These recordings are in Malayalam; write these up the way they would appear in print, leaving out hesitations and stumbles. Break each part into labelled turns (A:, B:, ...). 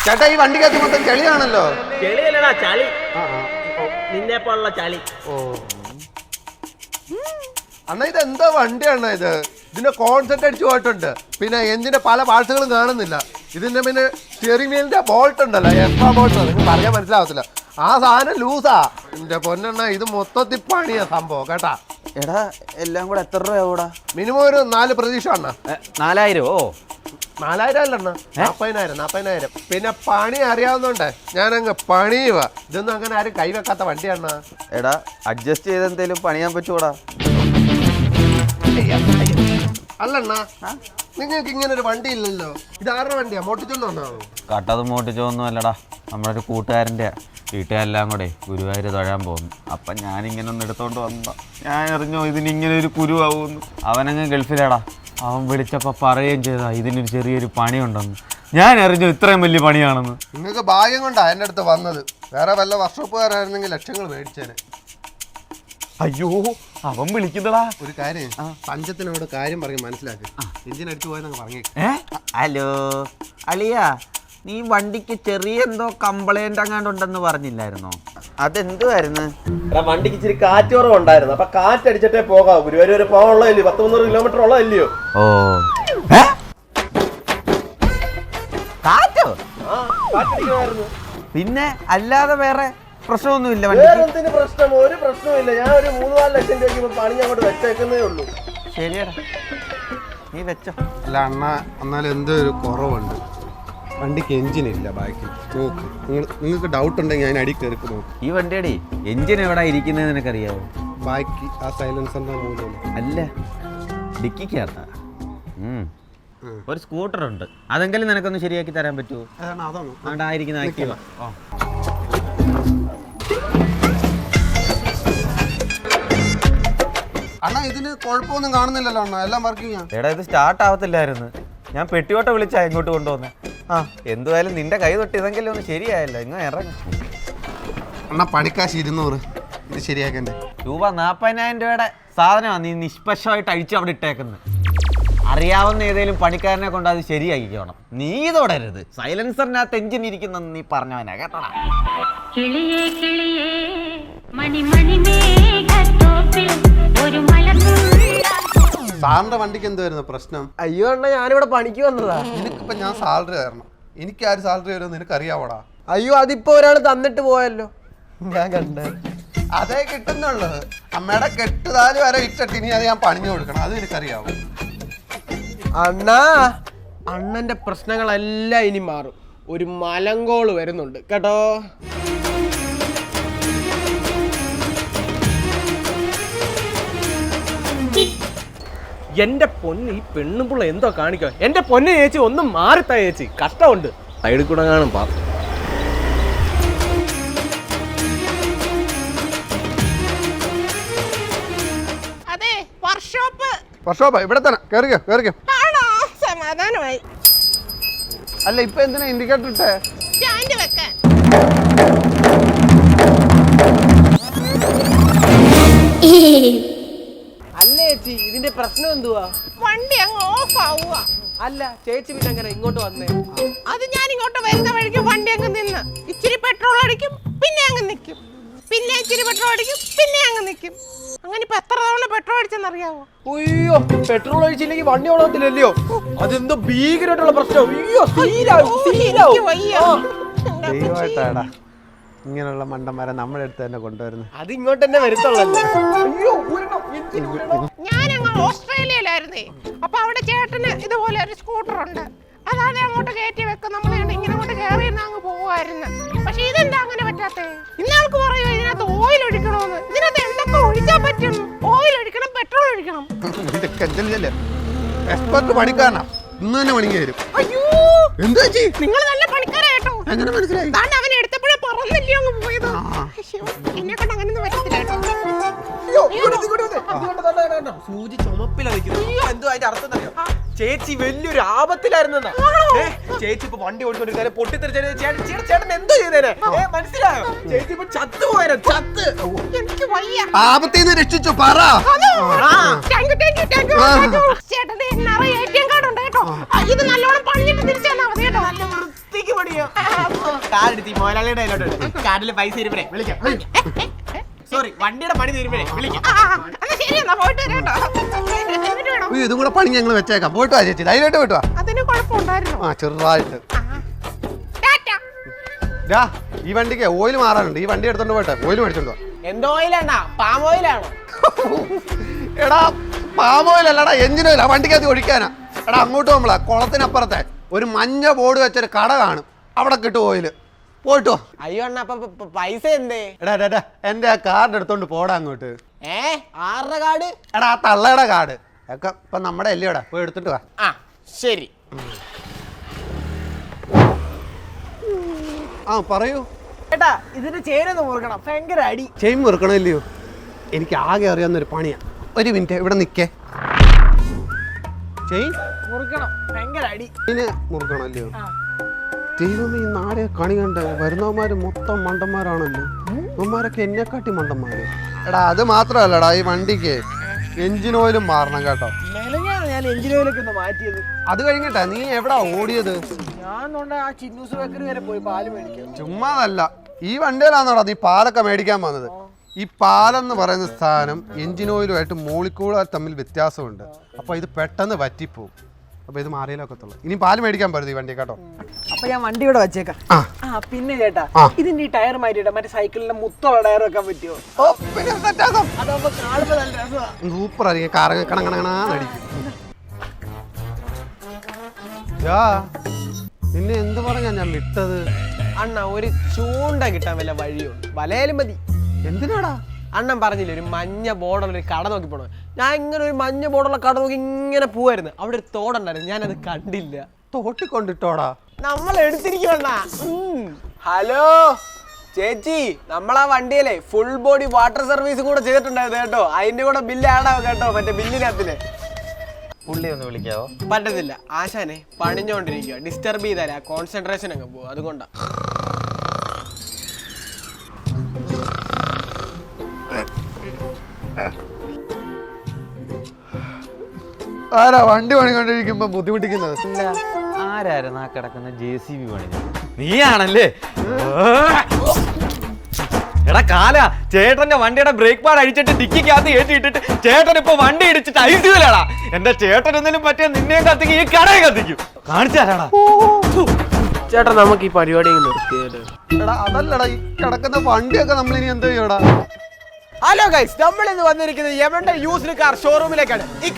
A: ചേട്ടാ ഈ വണ്ടിക്കകത്ത് മൊത്തം ചെളിയാണല്ലോ.
B: ചെളിയല്ലടാ ചളി, നിന്നെ പോലുള്ള ചളി.
A: ഓ അണ്ണാ ഇത് എന്താ വണ്ടിയാണോ ഇത്? ഇതിന്റെ കോൺസെപ്റ്റ് അടിച്ചു പോയിട്ടുണ്ട്. പിന്നെ എഞ്ചിന്റെ പല പാർട്സുകളും കാണുന്നില്ല. ഇതിന്റെ പിന്നെ സ്റ്റിയറിംഗ് വീലിന്റെ ബോൾട്ട് ഉണ്ടല്ലോ, എക്സ്ട്രാ ബോൾട്ട്, നിങ്ങൾക്ക് പറയാൻ മനസ്സിലാവത്തില്ല. ആ സാധനം ലൂസാ. എന്റെ പൊന്നെണ്ണ ഇത് മൊത്തത്തിൽ പണിയാ സംഭവം കേട്ടാ.
C: എടാ എല്ലാം കൂടെ എത്ര രൂപ?
A: മിനിമം ഒരു 4 പ്രതീക്ഷ അണ്ണ.
C: 4000?
A: 4000 അല്ലണ്ണ, 40,000. പിന്നെ പണി അറിയാവുന്നോണ്ടേ ഞാനങ്ങ് പണിയുക. ഇതൊന്നും അങ്ങനെ ആരും കൈവെക്കാത്ത വണ്ടിയാണ്ണ.
C: എടാ അഡ്ജസ്റ്റ് ചെയ്ത് എന്തേലും പണിയാൻ പറ്റൂടാ?
A: അല്ലണ്ണ, നിങ്ങൾക്ക് ഇങ്ങനെ ഒരു വണ്ടി ഇല്ലല്ലോ. ഇത് ആരുടെ വണ്ടിയാ? മോട്ടിച്ചോണ്ട് വന്നാണോ?
C: കട്ടത് മോട്ടിച്ചൊന്നും അല്ലടാ, നമ്മുടെ ഒരു കൂട്ടുകാരൻ്റെ. വീട്ടുകാരെല്ലാം കൂടെ ഗുരുവായൂർ തൊഴാൻ പോകുന്നു. അപ്പം ഞാനിങ്ങനെ ഒന്ന് എടുത്തോണ്ട് വന്നതാ. ഞാൻ അറിഞ്ഞോ ഇതിനിങ്ങനെ ഒരു കുരുവാകുന്നു. അവനങ്ങ് ഗൾഫിലാടാ. അവൻ വിളിച്ചപ്പോൾ പറയുകയും ചെയ്താ ഇതിനൊരു ചെറിയൊരു പണിയുണ്ടെന്ന്. ഞാൻ അറിഞ്ഞു ഇത്രയും വലിയ പണിയാണെന്ന്.
A: നിങ്ങൾക്ക് ഭാഗ്യം കൊണ്ടാ എൻ്റെ അടുത്ത് വന്നത്. വേറെ വല്ല വർക്ക്ഷോപ്പുകാരായിരുന്നെങ്കിൽ ലക്ഷങ്ങൾ മേടിച്ചേനെ.
C: അയ്യോ അവൻ വിളിക്കുന്നടാ.
A: ഒരു കാര്യം, പഞ്ചത്തിനോട് കാര്യം പറഞ്ഞ് മനസ്സിലാക്കി. എഞ്ചിൻ അടിച്ചു പോയെന്നൊക്കെ പറഞ്ഞു.
C: ഹലോ അളിയാ, നീ വണ്ടിക്ക് ചെറിയ എന്തോ കംപ്ലൈന്റ് അങ്ങാണ്ടുണ്ടെന്ന് പറഞ്ഞില്ലായിരുന്നോ? അതെന്തുവായിരുന്നു?
B: വണ്ടിക്ക് ഇച്ചിരി കാറ്റ് കുറവുണ്ടായിരുന്നു. അപ്പൊ കാറ്റടിച്ചിട്ടേ പോകാം. ഗുരുവായൂർ വരെ പോകാനുള്ളതല്ലയോ, 100-300 കിലോമീറ്റർ ഉള്ളതല്ലയോ.
C: ഓ കാറ്റോ?
B: കാറ്റടിക്കുമായിരുന്നു.
C: പിന്നെ അല്ലാതെ വേറെ പ്രശ്നമൊന്നുമില്ല?
B: വേറെന്തിന് പ്രശ്നം? ഒരു പ്രശ്നമില്ല. ഞാൻ ഒരു 3-4 ലക്ഷം രൂപയ്ക്ക് പണി അങ്ങോട്ട് വെച്ചേക്കുന്നേ ഉള്ളൂ.
C: ശരിയടാ, നീ വെച്ചോ.
A: അല്ല അണ്ണ, എന്നാലും എന്തോ ഒരു കുറവുണ്ട്. വണ്ടിക്ക് എഞ്ചിനില്ല ബാക്കിൽ. നോക്ക്, നിങ്ങൾക്ക് ഡൗട്ട് ഉണ്ടെങ്കിൽ ഞാൻ അടി കയറി നോക്ക്.
C: ഈ വണ്ടിയുടെ എഞ്ചിൻ എവിടെ ഇരിക്കുന്നത് നിനക്കറിയാവോ?
A: ബാക്കി ആ സൈലൻസറിന്റെ മൂലം.
C: അല്ല, ഡിക്കിക്കകത്താ. ഒരു സ്കൂട്ടർ ഉണ്ട്, അതെങ്കിലും നിനക്കൊന്ന് ശരിയാക്കി തരാൻ പറ്റുമോ?
A: അതാണോ
C: അതായിരിക്കുന്ന ആക്റ്റീവ.
A: അണ്ണാ ഇതിന് കുഴപ്പമൊന്നും കാണുന്നില്ലല്ലോ അണ്ണാ, എല്ലാം വർക്കിംഗ്.
C: എടാ ഇത് സ്റ്റാർട്ട് ആവത്തില്ലായിരുന്നു. ഞാൻ പെട്ടിയോട്ട വിളിച്ചാ ഇങ്ങോട്ട് കൊണ്ടുവന്നേ. എന്തുവായാലും നിന്റെ കൈ തൊട്ടിയതെങ്കിലും ഒന്ന് ശരിയായല്ലോ. ഇങ്ങനെ ഇറങ്ങി.
A: അണ്ണാ പണിക്കാശ് 200 ഇത് ശരിയാക്കണ്ടേ?
C: രൂപ 40,000 രൂപയുടെ സാധനമാണ് നീ നിഷ്പക്ഷമായിട്ട് അഴിച്ച് അവിടെ ഇട്ടേക്കുന്നത്. അറിയാവുന്ന ഏതെങ്കിലും പണിക്കാരനെ കൊണ്ട് അത് ശരിയാക്കിക്കോണം. നീ തൊടരുത്. സൈലൻസറിനകത്ത് എഞ്ചിൻ ഇരിക്കുന്നെന്ന് നീ പറഞ്ഞവനാ കേട്ടോടാ.
A: സാറിന്റെ വണ്ടിക്ക് എന്തുവായിരുന്നു പ്രശ്നം?
B: അയ്യോ അണ്ണ, ഞാനിവിടെ പണിക്ക് വന്നതാ.
A: നിനക്കിപ്പോ ഞാൻ സാലറി തരണം. എനിക്ക് ആര് സാലറി വരുമെന്ന് നിനക്ക് അറിയാവോടാ?
B: അയ്യോ അതിപ്പോ ഒരാൾ തന്നിട്ട് പോയല്ലോ, ഞാൻ കണ്ട.
A: അതേ കിട്ടുന്നുള്ളു. അമ്മയുടെ കെട്ടുതാല് വരെ ഇട്ടിട്ട് ഇനി അത് ഞാൻ പണിഞ്ഞു കൊടുക്കണം. അത് നിനക്കറിയാവോ?
B: അണ്ണാ, അണ്ണന്റെ പ്രശ്നങ്ങളെല്ലാം ഇനി മാറും. ഒരു മലങ്കോള് വരുന്നുണ്ട് കേട്ടോ. എന്റെ പൊന്ന്, ഈ പെണ്ണുപിള്ള എന്തോ കാണിക്കോ. എന്റെ പൊന്ന് ചേച്ചി, ഒന്നും മാറിത്താ ചേച്ചി, കഷ്ടമുണ്ട്. സൈഡിൽ കൂടെ കാണും പാ.
D: അതെ,
A: വർഷോപ്പാ ഇവിടെ തന്നെ. കേറിക്കോ.
D: സമാധാനമായി.
A: അല്ല ഇപ്പൊ എന്തിനാ ഇൻഡിക്കേറ്റർ ഇട്ടേ?
D: സ്റ്റാൻഡ് വെക്കാൻ.
B: അല്ല ചേച്ചി, ഇതിന്റെ പ്രശ്നം എന്തുവാ?
D: വണ്ടി അങ്ങ് ഓഫ് ആവുക.
B: അല്ല ചേച്ചി, പിന്നെ അങ്ങനെ ഇങ്ങോട്ട് വന്നേ?
D: അത് ഞാൻ ഇങ്ങോട്ട് വരുന്ന വഴിക്ക് വണ്ടി അങ്ങ് നിന്ന് ഇച്ചിരി പെട്രോൾ അടിക്കും, പിന്നെ അങ്ങ് നിൽക്കും. പിന്നെ ഇച്ചിരി പെട്രോൾ അടിക്കും, പിന്നെ അങ്ങ് നിൽക്കും. അങ്ങനെ ഇപ്പൊ എത്ര തവണ പെട്രോൾ അടിച്ചെന്നറിയാവോ?
B: അയ്യോ, പെട്രോൾ ഒഴിച്ചില്ലെങ്കിൽ വണ്ടി ഓടത്തില്ലല്ലോ. അതെന്തോ ഭീകരമായിട്ടുള്ള പ്രശ്നം. അയ്യോ
D: എനിക്ക് വയ്യ.
A: ദൈവമായിട്ടാടാ ഇങ്ങനെയുള്ള മണ്ടന്മാരെ നമ്മുടെ അടുത്ത് തന്നെ കൊണ്ടുവരുന്നത്.
B: അത് ഇങ്ങോട്ട് തന്നെ വരുത്തുള്ളല്ലോ. അയ്യോ,
D: ഞാൻ അങ്ങ് ഓസ്ട്രേലിയയിലായിരുന്നേ. അപ്പൊ അവിടെ ചേട്ടന് ഇതുപോലെ ഒരു സ്കൂട്ടർ ഉണ്ട്. അതാതെ അങ്ങോട്ട് കയറ്റി വെക്കും. നമ്മളെ ഇങ്ങനെ അങ്ങോട്ട് കയറി അങ്ങ് പോവായിരുന്നു. പക്ഷെ ഇതെന്താ അങ്ങനെ പറ്റാത്തേ? ഇന്നാൾക്ക് പറയുക ഇതിനകത്ത് ഓയിൽ ഒഴിക്കണമെന്ന്. ഇതിനകത്ത് എന്തൊക്കെ ഒഴിച്ചാൽ പറ്റും? ഓയിൽ ഒഴിക്കണം, പെട്രോൾ ഒഴിക്കണം.
A: എക്സ്പെർട്ട് പണിക്കാരനാ, ഇന്ന് തന്നെ പണിക്ക് വരും.
D: അയ്യോ,
A: എന്താ
D: നിങ്ങൾ നല്ല പണിക്കാരായിട്ടോ.
A: എങ്ങനെ മനസ്സിലായി?
D: അവനെ എടുത്തപ്പോഴേ പറന്നില്ലയോ അങ്ങ് പോയത്. എന്നെ കൊണ്ട് അങ്ങനൊന്നും പറ്റത്തില്ല കേട്ടോ.
B: സൂചി ചുമപ്പിലാ നിൽക്കുന്നത്. എന്തോ അതിന്റെ അർത്ഥം അറിയോ? ചേച്ചി വലിയൊരു ആപത്തിലായിരുന്നു. ചേച്ചി ഇപ്പൊ വണ്ടി ഓടിച്ചോണ്ടിരുന്ന പൊട്ടിത്തെറിച്ച ചേട്ടൻ എന്തോ ചെയ്തേനെ മനസ്സിലായോ? ചേച്ചി ഇപ്പൊ ചത്തുപോയ ചത്ത്.
D: എനിക്ക് വയ്യ.
A: ആപത്തിന്ന് രക്ഷിച്ചു പറ.
D: ചേട്ടന്റെ നിറയെ ATM കാർഡ് ഉണ്ട് കേട്ടോ. ഇത് നല്ലോണം പണിഞ്ഞിട്ട് തിരിച്ചു തന്നാ മതി കേട്ടോ.
B: വൃത്തിക്ക് പണിയോ കാർഡെടുത്ത് മുതലാളിയുടെ കയ്യിലോട്ട് കാർഡിൽ പൈസ തരുമ്പേ വിളിക്കാം. സോറി, വണ്ടിയുടെ പണി തരുമ്പേ വിളിക്കാം.
D: എന്നാ ശരി, എന്നാ പോയിട്ട് വരാം കേട്ടോ.
A: ഇതും കൂടെ പണി ഞങ്ങൾ വെച്ചേക്കാം. പോയിട്ട് വാ ചേച്ചി, ധൈര്യമായിട്ട് പോയിട്ട് വാ.
D: അതിന് കുഴപ്പമുണ്ടായിരുന്നു.
A: ആ ചെറുതായിട്ട്. ഈ വണ്ടിക്ക് ഓയിൽ മാറാനുണ്ട്. ഈ വണ്ടി എടുത്തോണ്ട് പോട്ടെ, ഓയിൽ മേടിച്ചോണ്ട് വാ.
B: എന്തോ ഓയിലാണോ? പാം ഓയിലാണോ?
A: എടാ പാം ഓയിൽ അല്ലടാ, എഞ്ചിൻ ഓയിൽ. ആ വണ്ടിക്കകത്ത് ഒഴിക്കാനാ. എടാ അങ്ങോട്ട് പോകുമ്പോളാ കുളത്തിനപ്പുറത്തെ ഒരു മഞ്ഞ ബോർഡ് വെച്ചൊരു കട കാണും, അവിടെ കിട്ടും ഓയില്. പോയിട്ടോ.
B: അയ്യോ അണ്ണ, അപ്പൊ പൈസ എന്തേ?
A: എടാ എന്റെ ആ കാർഡ് എടുത്തോണ്ട് പോടാ അങ്ങോട്ട്.
B: ആരുടെ കാർഡ്?
A: എടാ ആ തള്ളയുടെ കാർഡ് ഒക്കെ ഇപ്പൊ നമ്മുടെ അല്ലയോടാ, പോയി എടുത്തിട്ട് വാ.
B: ആ ശരി.
A: ആ പറയൂ
B: ചേട്ടാ, ഇതിന്റെ ചേരൊന്ന് മുറുക്കണം, ഭയങ്കര അടി.
A: ചെയിൻ മുറുക്കണമില്ലയോ? എനിക്ക് ആകെ അറിയാവുന്നൊരു പണിയാ. ഒരു മിനിറ്റ് ഇവിടെ നിൽക്കേ. ചെയിൻ
B: മുറുക്കണം, ഭയങ്കര അടി.
A: ചെയിന് മുറുക്കണമല്ലയോ? ദൈവമേ, ഈ നാടെ കണി കണ്ട് വരുന്നവന്മാര് മൊത്തം മണ്ടന്മാരാണല്ലോ. അവന്മാരൊക്കെ എന്നെക്കാട്ടി മണ്ടന്മാര്. എടാ അത് മാത്രമല്ലടാ, ഈ വണ്ടിക്ക് എഞ്ചിൻ ഓയിലും മാറണം കേട്ടോ.
B: ഞാൻ എഞ്ചിൻ ഓയിലൊക്കെ ഒന്ന് മാറ്റിയത്.
A: അത് കഴിഞ്ഞിട്ടാ നീ എവിടാ ഓടിയത്?
B: ഞാൻ ആ ചിന്നൂസ് ബേക്കറി വരെ പോയി പാല് മേടിക്കും.
A: ചുമ്മാതല്ല, ഈ വണ്ടിയിലാന്നോടാ നീ പാലൊക്കെ മേടിക്കാൻ വന്നത്. ഈ പാലെന്ന് പറയുന്ന സ്ഥാനം എഞ്ചിൻ ഓയിലുമായിട്ട് മോളിക്കൂളുകൾ തമ്മിൽ വ്യത്യാസമുണ്ട്. അപ്പൊ ഇത് പെട്ടെന്ന് പറ്റിപ്പോവും. അപ്പൊ ഇത് മാറിയാലൊക്കത്തുള്ളൂ. ഇനി പാല് മേടിക്കാൻ പറ്റും ഈ വണ്ടി കേട്ടോ.
B: അപ്പൊ ഞാൻ വണ്ടി ഇവിടെ വെച്ചേക്കാം. പിന്നെ ചേട്ടാ, ഇതിന്റെ ഈ ടയർ മാറ്റിയിട്ട മറ്റേ സൈക്കിളിന്റെ മുത്തുള്ള ടയർ വെക്കാൻ പറ്റുമോ? അതാവുമ്പോ കാണുമ്പോ നല്ല രസമാണ്.
A: സൂപ്പർ ആയിരിക്കും. കണക്കണക്കണടിക്കും. പിന്നെ എന്ത് പറഞ്ഞാ ഞാൻ വിട്ടത്?
B: അണ്ണ ഒരു ചൂണ്ട കിട്ടാൻ വല്ല വഴിയുണ്ട്? വലയാലും മതി.
A: എന്തിനാടാ?
B: അണ്ണൻ പറഞ്ഞില്ലേ ഒരു മഞ്ഞ ബോർഡുള്ള ഒരു കട നോക്കി പോണോ? ഞാൻ ഇങ്ങനെ ഒരു മഞ്ഞ ബോർഡുള്ള കട നോക്കി ഇങ്ങനെ പോവായിരുന്നു. അവിടെ ഒരു തോടുണ്ടായിരുന്നു, ഞാനത് കണ്ടില്ല.
A: തോട്ടിക്കൊണ്ടിട്ടോടാ.
B: നമ്മൾ എടുത്തിരിക്കണ. ഹലോ ചേച്ചി, നമ്മളാ വണ്ടിയിലെ ഫുൾ ബോഡി വാട്ടർ സർവീസും കൂടെ ചെയ്തിട്ടുണ്ടായിരുന്നു കേട്ടോ. അതിന്റെ കൂടെ ബില്ല് ആടാവും കേട്ടോ, മറ്റേ ബില്ലിനകത്തില്.
C: പുള്ളി ഒന്ന് വിളിക്കാവോ?
B: പറ്റത്തില്ല ആശാനെ, പണിഞ്ഞോണ്ടിരിക്കുക. ഡിസ്റ്റർബ് ചെയ്താലേ കോൺസെൻട്രേഷൻ അങ്ങ് പോകും, അതുകൊണ്ടാ.
A: ആരാ വണ്ടി പണിക്കൊണ്ടിരിക്കുമ്പോ ബുദ്ധിമുട്ടിക്കുന്നത്?
C: ആരായിരുന്നു ആ കിടക്കുന്ന JCB പണി? നീയാണല്ലേ? എടാ കാല, ചേട്ടന്റെ വണ്ടിയുടെ ബ്രേക്ക് പാഡ് അഴിച്ചിട്ട് ഡിക്കിക്കകത്ത് ഏറ്റിട്ടിട്ട് ചേട്ടൻ ഇപ്പൊ വണ്ടി ഇടിച്ചിട്ട് ഐസിയിലാടാ. എന്റെ ചേട്ടൻ എന്തെങ്കിലും പറ്റിയ നിന്നെയും കത്തിക്കും, ഈ കടയും കത്തിക്കും. കാണിച്ചു തരാടാ.
B: ചേട്ടാ നമുക്ക് ഈ പരിപാടി നിർത്തിയാലോ?
A: എടാ അതല്ലടാ, ഈ കിടക്കുന്ന വണ്ടിയൊക്കെ നമ്മൾ ഇനി എന്താ ചെയ്യടാ?
B: ഹലോ ഗൈസ്, നമ്മൾ ഇന്ന് വന്നിരിക്കുന്നത് യമന്റെ യൂസ്ഡ് കാർ ഷോറൂമിലേക്കാണ്. ഈ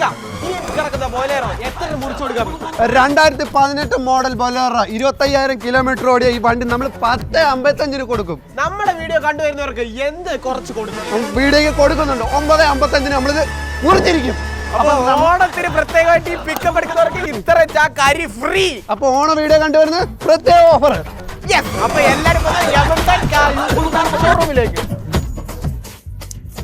B: കിടക്കുന്ന ബോലേറോ എത്ര മുറിച്ചു കൊടുക്കാൻ?
A: 2018 മോഡൽ ബൊലേറോ 25,000 കിലോമീറ്റർ ഓടിയ ഈ വണ്ടി നമ്മൾ 10.55 കൊടുക്കും.
B: നമ്മുടെ വീഡിയോ കണ്ടുവരുന്നവർക്ക് എന്ത് കുറച്ച് കൊടുക്കും?
A: വീഡിയോക്ക് കൊടുക്കുന്നുണ്ട്. 9.55 നമ്മളിത് മുറിച്ചിരിക്കും.
B: അപ്പൊ ഓണത്തിന് പ്രത്യേകമായിട്ട് ഈ പിക്കപ്പ് എടുക്കുന്നവർക്ക് ഇത്ര ചാരി ഫ്രീ.
A: അപ്പൊ ഓണ വീഡിയോ കണ്ടുവരുന്നത് പ്രത്യേക ഓഫർ.
B: അപ്പൊ എല്ലാരും ഷോറൂമിലേക്ക്